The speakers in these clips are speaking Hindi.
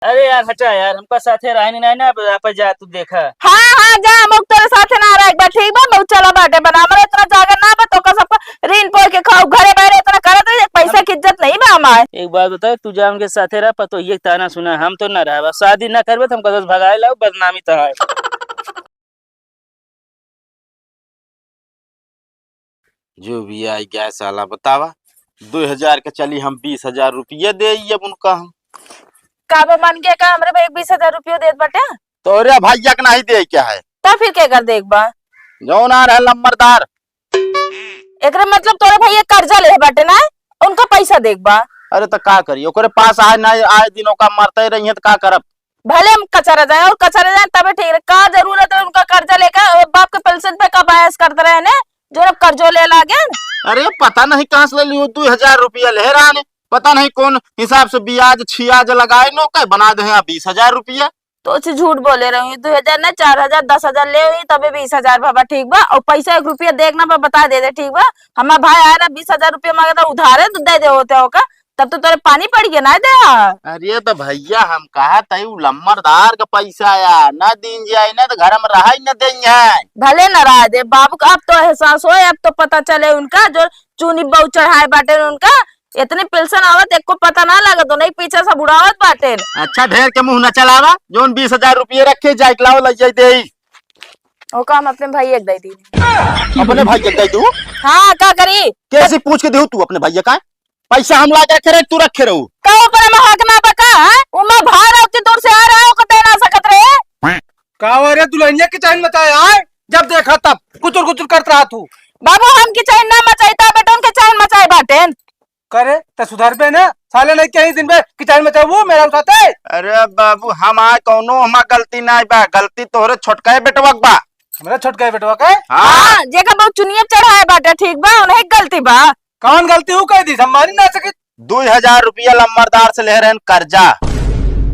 अरे यार हटा यार, हमका साथे रहनी नहीं ना, आप जा तू देखा। हाँ हाँ जा, मुक तेरे साथे ना रह, एक बार ठीक बा, मुक चला बाटे बना हमरे इतना जागर ना बा तो का सब ऋण पोर के खाओ, घरे बैठे इतना करत रही, पैसा की इज्जत नहीं बा हमारे। एक बात बता, तू जा उनके साथे रह, तो ये ताना सुना हम तो ना रहा, शादी ना करबे तो हम कदस भगाए लाओ, बदनामी तो है। जो भी आई गया साला बतावा, 2000 के चली हम 20,000 रुपये दे अब उनका हम काबा मान के का हमरे भाई 20,000 रुपया देत बाटे, तोरे भैया के नहीं दे क्या है, तो फिर क्या कर देख बा जौन आ रहे लंबरदार। एकरा मतलब तोरे भैया कर्जा ले बाटे ना, उनका पैसा देख बा। अरे तो का करिए, ओकरे पास आए नहीं आए दिनों का मरते रही है तो का करब। भले हम कचरा जाए और कचरा जाए तबे ठीक है, का जरूरत है उनका कर्जा लेकर बाप के पेंशन पे का बहस करते रहे ने, जो अब कर्जो ले लागे। अरे पता नहीं कहाँ से ले लियो 2000 रुपया ले रहा ने, पता नहीं कौन हिसाब से ब्याज छियाज लगाए नो के बना दे 20,000 रुपया। तो अच्छी झूठ बोले रही 2,000 ना 4,000 10,000 ले हुई तबे 20,000 बाबा ठीक बा, और पैसा 1 रुपया देखना बा बता दे दे ठीक बा। हमारा भाई आया ना 20,000 रुपया मांगा था उधार है तो दे दे होते होगा, तब तो तेरे पानी पड़ गया ना दे। अरे तो भैया हम कहा तई लम्बरदार का पैसा आया ना दिन जाए ना तो घर में रहा ही न देंगे। भले न रहा दे बाबू का, अब तो एहसास हो, अब तो पता चले उनका जो चूनी बहु चढ़ाए बाटे उनका, इतनी पेंशन आवत एक को पता ना लगा तो नहीं पीछे से बुढ़ावत बाटे। अच्छा ढेर के मुंह न चलावा, जोन 20,000 रुपये रखे जाए लाओ लग जाए दे वो काम अपने भाई एक दे दी। अपने भाई के दे दू। हाँ क्या करी, कैसे पूछ के दे तू अपने भैया का पैसा हम ला के रख तू रखे रहू का ऊपर में हक ना बका है, उमा भार उतनी दूर से आ रहा है को दे ना सकत रे। का रे दुल्हनिया की चैन मचाया है, जब देखा तब कुचुर कुचुर करत रहा तू। बाबू हम की चैन ना मचाईता बेटा उनके चैन मचाए बाटे। करे तो सुधर पे ना, साले नहीं कहीं दिन में की चैन मचाए वो मेरा उठाते। अरे बाबू हम आए कौनो हमा गलती ना बा, गलती तोहरे छोटका बेटवा बा। हमारा छोटका बेटवा का हां जेका बहुत चुनिया चढ़ाए बाटे ठीक बा, उन्हें गलती बा। कौन गलती हूँ कह दी हमारी ना सके। 2000 रुपया लम्बरदार से ले रहे कर्जा,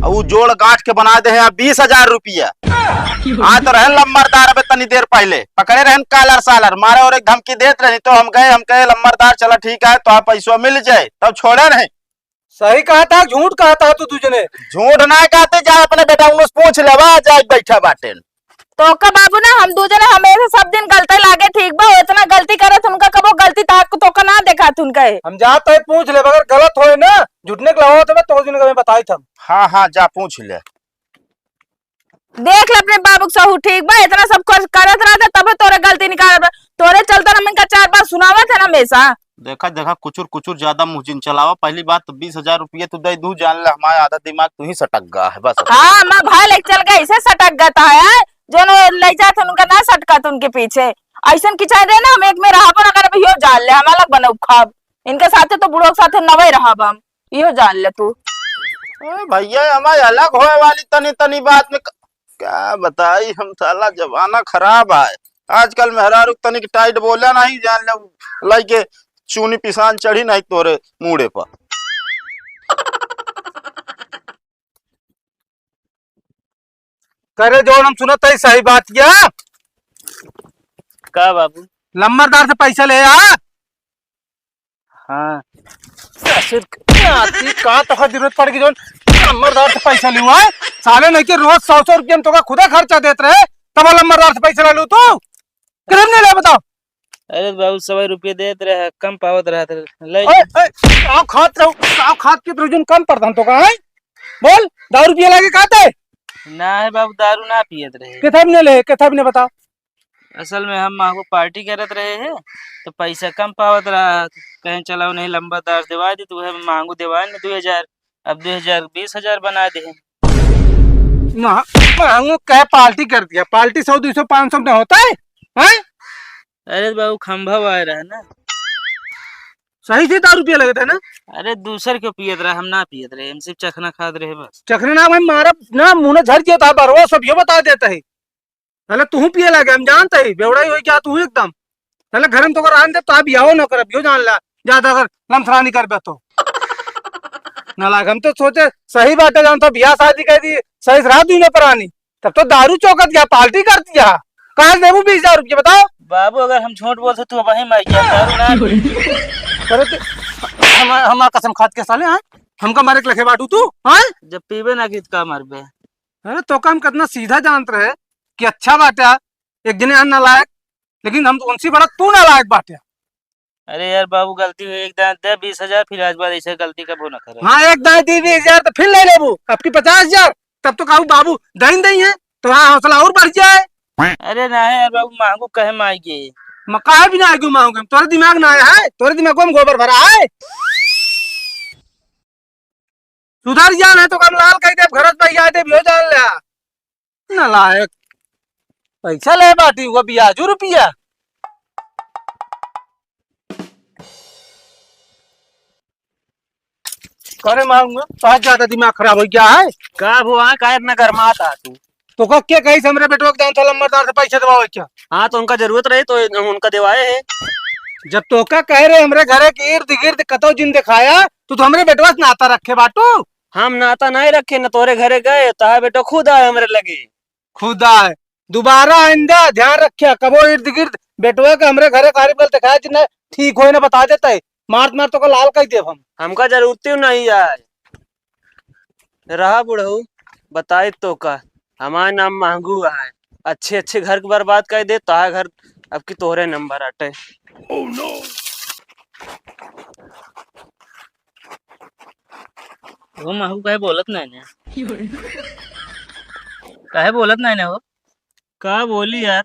वो जोड़ गांठ के बना दे 20,000 रुपया। हाँ तो रहन लम्बरदार अबे तनी देर पहले पकड़े रहन कालर सालर मारे और एक धमकी देते रही, तो हम कहे लम्बरदार चला ठीक है तो आप पैसा मिल जाए, तब छोड़े नहीं। सही कहा था झूठ कहा था तू तुझने। झूठ ना कहते जा अपने बेटा उन्हें पूछ लेवा जाए बैठा बाटे। तो का बाबू ना हम दूसरे हमेशा सब दिन गलती लागे ठीक बा, इतना गलती करे तुमका कबो गलती ताक तो का ना देखा तुनका हम जाते है पूछ ले, अगर गलत होए ना झूठने के लगा तो मैं तो दिन का मैं बताई था। हाँ हाँ जा पूछ ले, देख ले अपने बाबू सहू ठीक बा, इतना सब कुछ करत रहते तबे तोरे गलती निकाल, तोरे चलता हम इनका 4 बार सुनावा था ना हमेशा। देखा देखा कुचुर कुचुर ज्यादा मुझिन चलावा। पहली बात तो 20,000 रुपये तू दे दू, जान ले हमारा आधा दिमाग तू ही सटक गया है बस। हाँ मैं भाई लेके चल गए इसे सटक गता है, जो ले जाते उनका ना सटका तो उनके पीछे ऐसा की चाहे रहे ना, हम एक में रहा पर अगर यो जान ले हम अलग बनो खाब, इनके साथे तो बुढ़ो के साथे नवे रहा हम, यो जान ले तू। भैया हमारे अलग होए वाली तनी तनी बात में क्या बताई हम, साला जमाना खराब है आजकल। मेहरारू तनिक टाइट बोला नहीं, जान ले लाई के चूनी पिसान चढ़ी नहीं तोरे मुड़े पर। करे जो हम सुनत है सही बात किया। का बाबू लम्बरदार से पैसा ले आ। हाँ कहा तो जरूरत पड़ गई जो लम्बरदार से पैसा लू है, साले नहीं के रोज 100 रुपया तो खुदा खर्चा देते रहे, तब लम्बरदार से पैसा लू तू कितने नहीं ले बताओ। अरे बाबू 100 रुपये देते रहे, कम पावत रहा ले। खाद के कम पड़ता तो कहा है बोल, 10 रुपया लगे कहते ना है बाबू, दारू ना पियत रहे। किताब ने ले, किताब ने बताओ। असल में हम आपको पार्टी करत रहे हैं तो पैसा कम पावत रहा, कहीं चलाओ नहीं लंबादार दिवा दी तो मांगू दिवा नहीं 2000, अब 2000 20,000 बना दे। मांगू कह पार्टी कर दिया, पार्टी 100 200 500 में होता है, हैं? अरे बाबू खंभा आए रहा ना, सही से 10 रुपया लगे थे ना। अरे दूसर क्यों पियत रहा, हम ना पियत रहे, हम सिर्फ चखना खाद रहे बस। चखने ना भाई मारा ना मुंह झर गया था बरवा सब ये बता देता है। पहले तू पिए लगे हम जानते ही बेवड़ा ही हो क्या तू एकदम, पहले घर में तो कर दे तो आप याओ ना कर यो जान ला, ज्यादा अगर लमथरानी कर बे तो ना लाग। हम तो सोचे सही बात है, जानता ब्याह शादी कर दी सही रात दुनिया पर आनी, तब तो दारू चौकत गया पार्टी कर दिया, कहा देबू 20,000 रुपये बताओ। बाबू अगर हम झूठ बोलते तो वही मर गया, दारू ना हमारा कसम खाद के साले। हाँ हमका मारे के लखे बाटू तू? हाँ जब पीबे ना की का मरबे। अरे तो काम कितना सीधा जानत रहे कि अच्छा बाटा एक जने अन्न नालायक, लेकिन हम तो उनसे बड़ा तू नालायक बाटे। अरे यार बाबू गलती हुई, एक दांत दे 20,000, फिर आज बाद ऐसे गलती कबो ना करे। हाँ एक दाई दी 20,000 तो फिर ले लेबू, अब की 50,000 तब तो कहू बाबू दही दही है तो हाँ हौसला और बढ़ जाए। अरे ना है यार बाबू, मांगू कहे मांगे। मकाए भी ना आगे मांगूंगे, तोरे दिमाग ना आया है? तोरे दिमाग में गोबर भरा है? सुधर जान है तो कम लाल कह दे, घर पे आ दे भी हो जान ले नालायक। पैसा ले बाटी वो ब्याजू रुपया। करे मांगूंगा बहुत ज्यादा दिमाग खराब हो गया है। का हुआ का इतना गरमाता तू? तो क्या कही से हमरे बेटवा के दान था लंबरदार से पैसे दबाओ क्या? हाँ तो उनका जरूरत रही तो हम उनका दिवाए है। जब तो का कह रहे हमरे घरे के इर्द गिर्द कतो जिन दिखाया तो हमरे बेटवा से नाता रखे बाटू। हम नाता नहीं रखे न तोरे घरे गए ताहा बेटा खुद आए हमरे लगे। खुदा है दोबारा आइंदा ध्यान रखिया, कबो इर्द गिर्द बेटवा के हमरे घरे कारीब गल दिखाया जिन्हें ठीक होए ना बता देता है, मार मार तो को लाल कह देव हम। हमका जरूरत ही नहीं आए रहा बुढ़ऊ बताए तो का हमारा नाम मांगू है, अच्छे अच्छे घर के बर्बाद कर दे ताहा घर अब की तोहरे नंबर अटे। वो माहू कहे बोलत नहीं ने, कहे बोलत नहीं ने वो। का बोली यार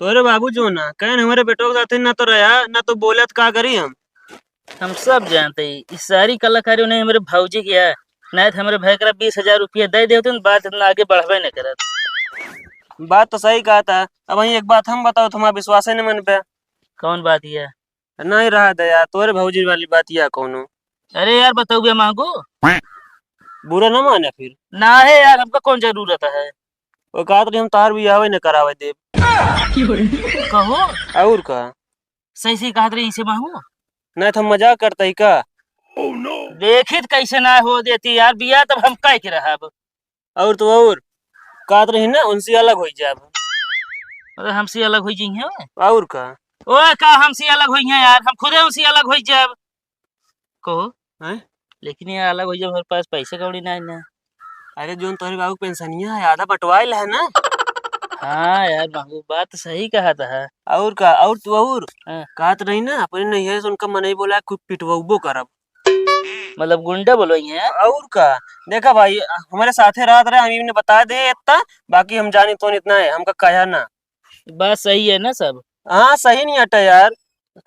तोरे बाबू जो ना कहे हमारे बेटो के साथ ना तो रहा ना तो बोले तो का करी हम सब जानते ही इस सारी कलाकारी उन्हें हमारे भाऊजी किया है, नहीं तो हमारे भाई करा 20,000 रुपया दे देते तो बात इतना आगे बढ़वे नहीं करत। बात तो सही कहा था। अब वही एक बात हम बताओ तुम्हारा विश्वास है नहीं मन पे? कौन बात ये? नहीं रहा दया तोरे भौजी वाली बात या कौनो। अरे यार बताओ भैया मांगू बुरा ना माने फिर ना है यार, हमका कौन जरूरत है। वो कहा तो हम तार भी आवे न करावे दे कहो और का सही सही कहा रही इसे मांगू नहीं तो हम मजाक करते ही का। देखित कैसे ना हो देती यार बिया, तब हम कह के रहा और तो और कहा रही ना उनसे अलग हो जाए। अरे हमसे अलग हो जाइए और का ओ का हमसे अलग होई है यार, हम खुदे हमसे अलग हो जाब कहो हैं? लेकिन यार अलग हो जाए हमारे पास पैसे कौड़ी ना है ना। अरे जो तोहरे बाबू पेंशनिया है आधा बंटवाइल है ना। हाँ यार मांगू बात सही कहा था। और का और तो और हाँ। कहा रही ना अपने नहीं है उनका मन ही बोला खुद पिटवाबो करब मतलब गुंडा बोलो है। और का देखा भाई हमारे साथे रात रहे हम ने बता दे इतना, बाकी हम जाने तो इतना है हमका कहा ना। बात सही है ना सब। हाँ सही नहीं हटा यार,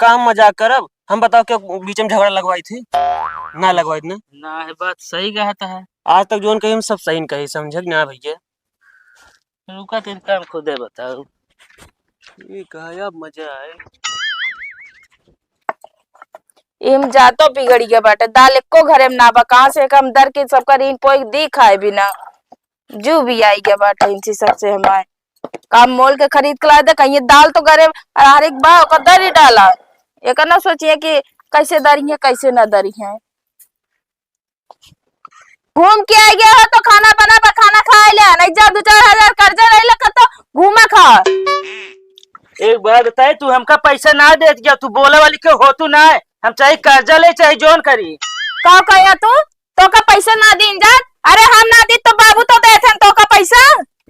काम मजाक करब। हम बताओ क्या बीच में झगड़ा लगवाई थी? ना लगवाई ना ना है बात सही कहा था। आज तक जोन कही हम सब सही कही समझ ना भैया। रुका तेरे काम खुदे बताओ। ये कहा अब मजा आए इम जातो बिगड़ी गया बाटे, दाल एको घरे में ना बा, कहां से कम दर के सबका इन कोई दी खाए भी ना जू भी आई गया बाटे इनसी सबसे हमारे काम मोल के खरीद के लाए दे। कहीं दाल तो घरे हर एक बा ओकर दर ही डाला, एक ना सोचिए कि कैसे दरी है कैसे ना दरी है। घूम के आ गया हो तो खाना बना बा खाना खा ले, नहीं जा 2-4 हजार कर्जा ले ले तो घूमा खा। एक बात बताए तू हमका पैसा ना दे दिया, तू बोले वाली के हो तू ना है, हम चाहे कर्जा ले चाहे जोन करी। का कहा तो का पैसा ना दीन जा? अरे हम ना दी तो बाबू तो देते तो का पैसा।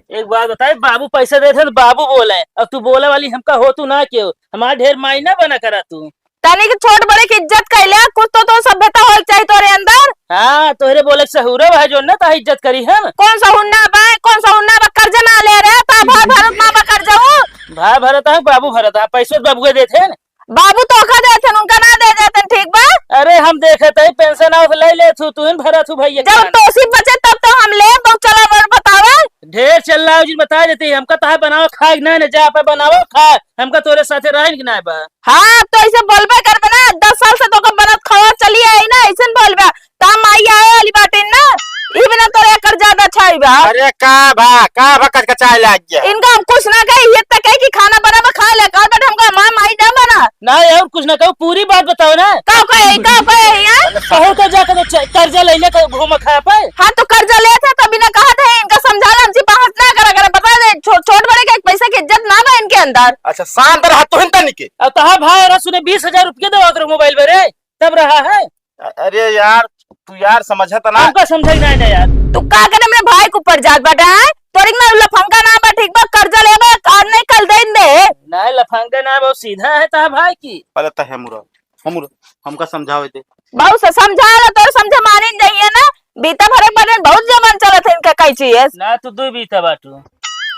एक बात बताए बाबू पैसा देते तो बाबू बोले, अब तू बोले वाली हमका हो तू ना क्यों, हमारा ढेर मायना बना करा तू। तनी की छोट बड़े की इज्जत कैले, कुछ तो सभ्यता हो चाहिए तोरे अंदर। हाँ तोहरे बोले सहूरे भाई जो ना ता इज्जत करी है। कौन सा हुन्ना बा कौन सा हुन्ना बा कर्जा ना ले रहे ता भाई भारत मां बा कर्जा हो। भाई भरत है बाबू भरत है, पैसे तो बाबू देते हैं। बाबू तो का देते उनका ना दे देते ठीक बा। अरे हम देखे थे पेंशन आउट ले ले तू भरा तू भैया जब तोसी बचे तब तो हम ले तो चला बर बतावे। ढेर चल रहा है जी बता देती हमका ता बनाओ खाए ना न जा पे बनाओ खा, हमका तोरे साथे रहें कि ना बा। हां तो ऐसे बोलबे करबे ना, 10 साल से तो का बनत खवा चली आई ना, ऐसे बोलबे काम आई आए वाली बात है ना। ई बिना तोरे कर ज्यादा छाई बा। अरे का भा कचाए लाग गया। इनका हम कुछ ना कही, ये तक है कि खाना बना में खा ले का बेटा हमका मां माई ना बना ना यार कुछ ना कहो, पूरी बात बताओ ना। का कहे यार कहो तो जाकर कर्जा लेने का घूम खा पे। हाँ तो कर्जा ले थे तभी ना कहा था इनका समझाना हमसे बात ना करा करे, बता दे छोट बड़े का पैसा की इज्जत ना बा इनके अंदर। अच्छा शांत रहा तू हिंता निके। अब तहा भाई रहा सुने 20,000 रुपये दो मोबाइल में रे तब रहा है। अरे यार तू यार समझत ना। हमका समझ नहीं ना यार। तू का करे मेरे भाई के ऊपर जात बाटा है तोरी में लफंगा ना बा ठीक बा कर्जा लेबे और नहीं कल देन दे ना लफंगा ना बहुत सीधा है ता भाई की। पहले तो हमरो हमका समझावे दे। बहुत से समझा ला तो समझे माने नहीं है ना बीता भरे बने बहुत जमान चलत है इनका कई चीज ना तू दो बीता बाटू।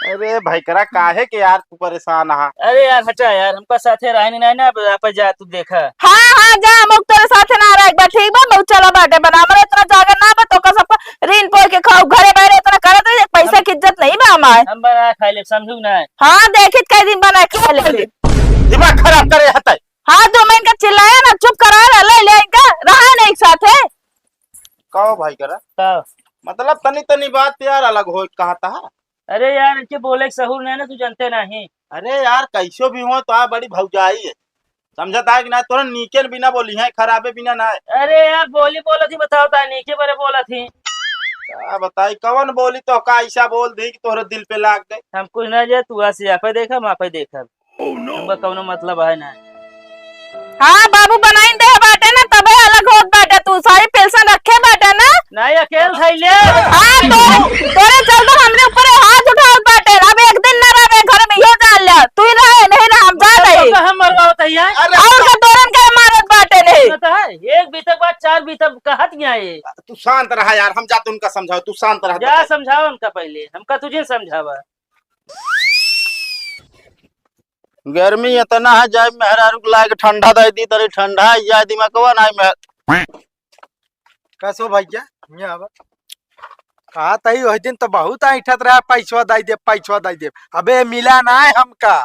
अरे भाई करा काहे के यार तू परेशान हा। अरे यार हटा यार हमका साथे रहनी नहीं ना आप जा तू देखा। हाँ जा मुक तेरे साथ ना रह एक बार ठीक बा बहुत चला बाटे बना मरे इतना जागर ना बा तो का सबका ऋण पोर के खाओ घरे बैठे इतना करत है पैसा की इज्जत नहीं बा हमारे। हम बना खा ले समझू ना। हाँ देखित कई दिन बना खा ले दिमाग खराब करे हता। हाँ 2 महीने का चिल्लाया ना चुप करा ले ले इनका रहा नहीं एक साथ है कहो भाई करा का? मतलब तनी तनी बात यार अलग हो कहा था। अरे यार इनके बोले सहूर नहीं ना तू जानते नहीं। अरे यार कैसो भी हो तो आ बड़ी भौजाई है समझता है कि ना तोरा नीके बिना बोली है खराबे बिना ना है। अरे यार बोली बोला थी बताओ ता नीचे बरे बोला थी। क्या बताई कौन बोली तो का ऐसा बोल दी कि तोरे दिल पे लाग गए। हम कुछ ना जाए तू ऐसे आप देखा मैं आप देखा। हमका कौनो मतलब है ना। हाँ बाबू बनाई दे बाटे ना तबे अलग होत बाटे तू सारी पेंशन रखे बाटे ना नहीं अकेले थाई ले। हाँ तोरे चलते हमने ऊपर हाथ उठावत बाटे अब एक दिन ना रहे घर में यो जान ले तू ही रहे नहीं ना हम जा रहे हम मरवाओ तैयार। और का तोरन के मारत बाटे नहीं पता है एक बीतक बाद 4 बीतक कहत गया ये। तू शांत रहा यार हम जाते उनका समझाओ तू शांत रहा। जा समझाओ उनका पहले हमका तुझे समझावा। गर्मी इतना है जाए मेहरारू लाग ठंडा दे दी तरी ठंडा जाए दिमागवा ना में कैसो भैया यहाँ आवा कहा तही वही दिन तो बहुत ऐठत रहा पैसवा दाई दे अबे मिला ना है हमका।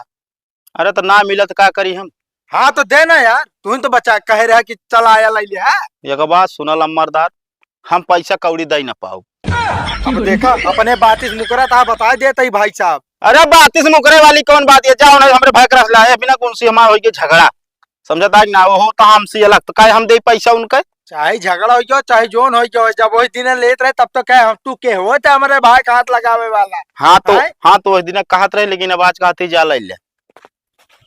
अरे तो ना मिलत का करी हम। हाँ तो दे ना यार तू तो बचा कहे रहा कि चल आया ले लिया एक बात सुनल अमरदार हम पैसा कौड़ी दे ना पाऊ। अब देखा अपने बातिस मुकरा था बता देते ही भाई साहब। अरे बातिस मुकरे वाली कौन बात है जाओ ना हमरे भाई रख लाए बिना कौन सी हमार होई के झगड़ा समझता है ना वो तो हमसे अलग तो काहे हम दे पैसा उनके। चाहे झगड़ा हो गयो चाहे जोन हो गयो जब वही दिन लेत रहे तब तो कहे हम तू के हो हमारे भाई का हाथ लगावे वाला। हाँ तो उस दिन कहत रहे लेकिन अब आज कहते जा ले ले।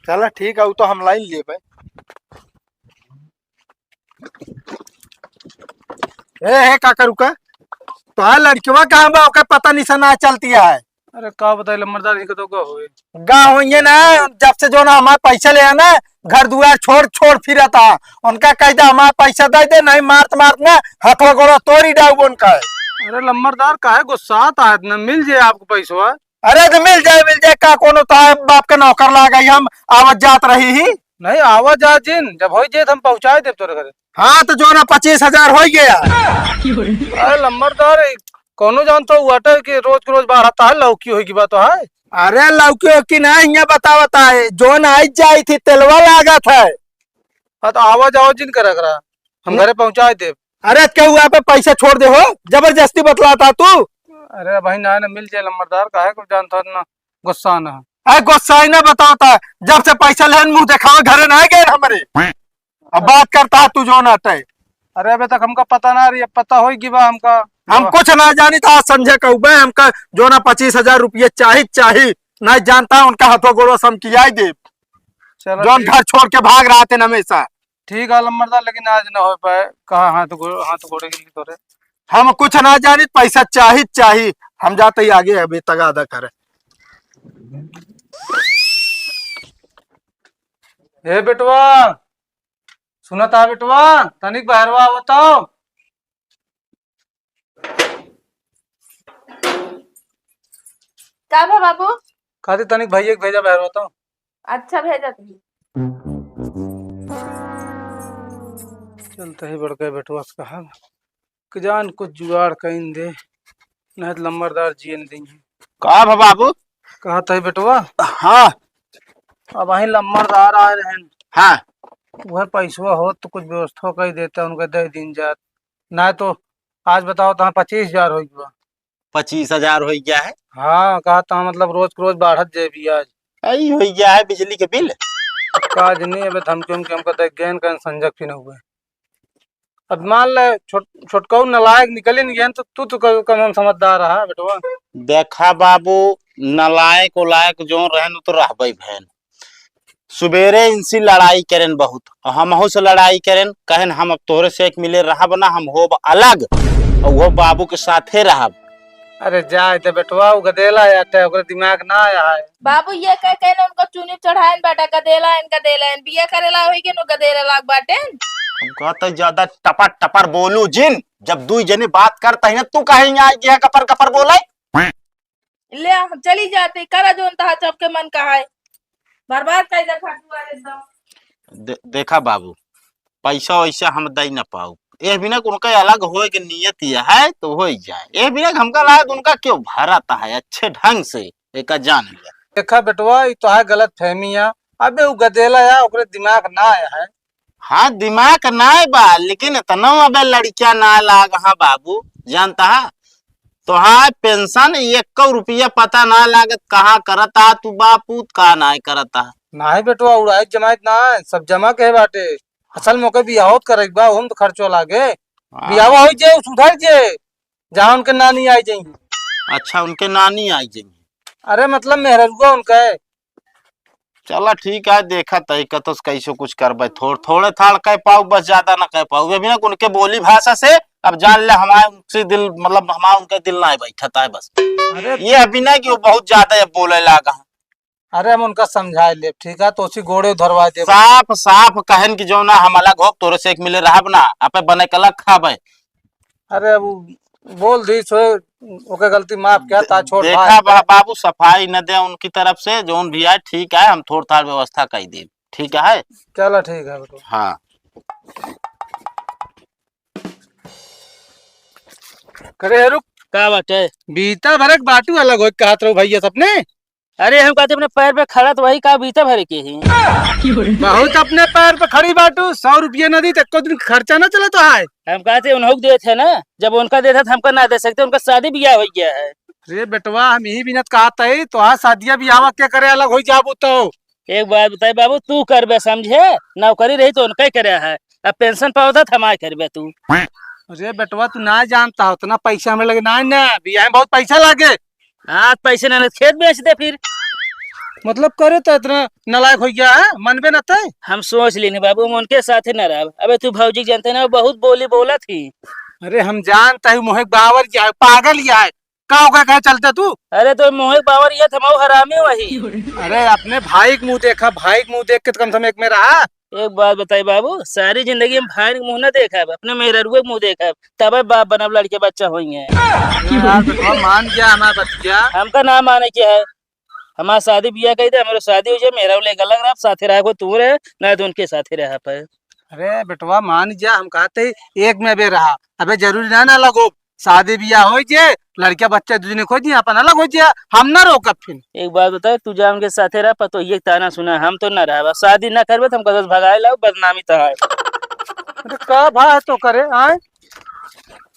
चलो ठीक है वो तो हम लाइन लेबे। ए काका रुका तो लड़कियों कहाँ बा ओकर पता निशाना चलती है। अरे का बताए लम्बरदार इनके तो हुए गाँव होंगे ना जब से जो ना हमारे पैसा ले ना घर दुआर छोड़ फिरा था उनका कह दे हमारा पैसा दे दे नहीं मारत ना हाथों गोड़ा तोड़ी डाउ उनका। अरे लम्बरदार का है गुस्सा आता है ना मिल जाए आपको पैसा। अरे तो मिल जाए का कौन होता है बाप का नौकर ला गई हम आवत जात रही ही नहीं आवाज आ जिन जब हो जाए हम पहुंचाए दे तोरे घर। हाँ तो जो ना 25,000 हो गया। अरे लम्बरदार कोनो जानता हुआ कि रोज बाहर आता है लौकी होगी बात है। अरे लौकी की ना यहाँ बतावता है जो ना आई जाई थी तेलवा लागत है। हाँ तो आवाज जिन करा हम घरे पहुंचाए दे। अरे क्यों पे पैसा छोड़ दे हो जबरदस्ती बतलाता तू। अरे भाई ना मिल जाए लम्बरदार का है कुछ जानता ना गुस्सा ना अरे गुस्सा ही ना बताता जब से पैसा लेन मुंह दिखावा घरे ना गए हमारे अब बात करता है तू जो ना तय। अरे अबे तक हमका पता ना रही पता होगी बा हमका हम कुछ ना जानी था समझे कहूँ हमका जो ना 25,000 रुपये चाहिए नहीं जानता उनका हाथों गोड़ो सम किया दे जो घर छोड़ के भाग रहा थे हमेशा। ठीक है लम्बरदार लेकिन आज ना हो पाए कहा हाथ घोड़े के लिए तोरे हम कुछ ना जानी पैसा चाहिए हम जाते ही आगे अभी तगादा करे। हे बेटवा सुना था बेटवा तनिक बहरवा बताओ। का बा बाबू खाती तनिक भैया भेजा बहरवा तो। अच्छा भेजा तू चलते ही बढ़ गए बेटवा से कहा कि जान कुछ जुगाड़ कहीं दे नहीं तो लम्बरदार जिए नहीं देंगे। का भा बाबू कहा था बेटवा हाँ अब वही लम्बरदार आए रहे हाँ वह पैसा हो तो कुछ व्यवस्था कर देता उनका दे दिन जात ना तो आज बताओ तो 25,000 हो गया। 25,000 हो गया है। हाँ कहा था मतलब रोज बढ़त जाए आज आई हो गया है बिजली के बिल। काज नहीं अब धमकी उमकी हमको तो गैन का संजक फिर हुए। अब मान ले छोटका नलायक निकले नहीं गया तो तू तो कम समझदार रहा बेटवा। देखा बाबू नलायक उलायक जो रहन तो रहबई बहन सुबेरे इनसे लड़ाई करें बहुत और हम से लड़ाई करें कहन हम अब तोहरे से एक मिले रहब ना हम होब अलग और वो बाबू के साथे रहब। अरे जाए दे बेटवा वो गदेला आया ओकरे दिमाग ना आया है। बाबू ये कह के ना उनको चुनी चढ़ाएन बेटा गदेला बिया करेला होई के नो गदेला लाग बाटे। हम कहते ज्यादा टपर टपर बोलू जिन जब दुई जने बात करता है ना तू कहीं आ गया कपर कपर बोले ले हम चली जाते करा जोन तहा सबके मन का है बर्बाद कर दे खाटू वाले एकदम। देखा बाबू पैसा वैसा हम दे न पाऊ ये बिना उनका अलग होए के नियत ये है तो हो ही जाए ये बिना हमका लायक उनका क्यों भराता है अच्छे ढंग से एक जान लिया। देखा बेटवा ये तो है गलत फहमिया। अबे वो गदेला या ओकरे दिमाग ना आया है। हाँ दिमाग ना बा लेकिन इतना अबे लड़किया ना लाग। हाँ बाबू जानता है तो हाँ पेंशन 1 रुपया पता ना लागत कहाँ करता तू बापूत कहा ना करता। ना है बेटवा उड़ाई जमाइत ना है सब जमा के बाटे। असल मौके बियाहोत करे बा हम तो खर्चो लागे बियावा हो जे सुधर जे जहाँ उनके नानी आई जाएंगी। अच्छा उनके नानी आई जाएंगे। अरे मतलब मेहरुआ उनका है। चला ठीक है देखा तही तो कैसे कुछ करबे थोड़े थाड़ कह पाऊ बस ज्यादा ना कह पाऊ बिना उनके बोली भाषा से अब जान ले हमारे उनसे दिल मतलब हमारा उनका दिल ना बैठता है बस। अरे ये अभी ना कि वो बहुत ज्यादा अब बोले लागा। अरे हम उनका समझाए ले ठीक है तो उसी घोड़े धरवा दे। साफ साफ कहन की जो ना हम अलग हो तोरे से एक मिले रहब ना आपे बने के अलग खाबे। अरे वो बोल दी सो ओके गलती माफ क्या ता छोड़ देखा बाबू सफाई न दे उनकी तरफ से जो भी है ठीक है हम थोड़ा थाड़ व्यवस्था कर दे ठीक है। चलो ठीक है बेटो। हाँ करे रुक का बाटे बीता भरक बाटू अलग हो कहत रहो भैया सपने। अरे हम कहते अपने पैर पे खड़ा तो वही का बीता भरे के ही बहुत अपने पैर पे खड़ी बाटू 100 रुपया न दी तो दिन खर्चा न चला तो है। हम कहते उन्होंने दे थे ना जब उनका देता था हमका ना दे सकते उनका शादी ब्याह हो गया है। अरे बेटवा हम यही बिनत कहता है तो हाँ शादियां ब्याह क्या करे अलग हो जाबू तो। एक बात बताए बाबू तू करबे समझे नौकरी रही तो उनका ही करे है अब पेंशन पाओ हमारे करबे तू। अरे बेटवा तू ना जानता हो उतना पैसा हमें लगे ना ना ब्याह में बहुत पैसा लागे। हाँ पैसे ना खेत बेच दे फिर मतलब करे तो इतना नलायक हो गया है मनबे न थे। हम सोच लेने बाबू हम उनके साथ ही न रहा। अबे तू भौजी जानते ना बहुत बोली बोला थी। अरे हम जानता है मोहे बावर क्या है पागल या है का होगा कहे चलते तू। अरे तो मोहे बावर ये थमाओ हरामी वही। अरे अपने भाई के मुंह देखा भाई के मुंह देख के तो कम से कम एक में रहा। एक बात बताई बाबू सारी जिंदगी हम भाई के मुंह न देखा अपने मेहरुए के मुंह देखा तब बाप बनब लड़के बच्चा होंगे। मान गया हमारा बच्चा हमका ना माने क्या है हमारा शादी ब्याह कही थे हमारे शादी हो जाए मेरा लेकर अलग रहा साथे रहा को तू रहे ना तो उनके साथे रहा पे। अरे बेटवा मान जा हम कहते एक में भी रहा अबे जरूरी ना ना लगो शादी ब्याह हो जे लड़का बच्चा दूसरे खोज दिया अपन अलग हो जा हम ना रोकब फिर। एक बात बता तू जा उनके साथे रहा पर तो ये ताना सुना हम तो ना रहा शादी ना करबे तो हम कदस भगाए लाओ बदनामी तो है। अरे का भा तो करे आए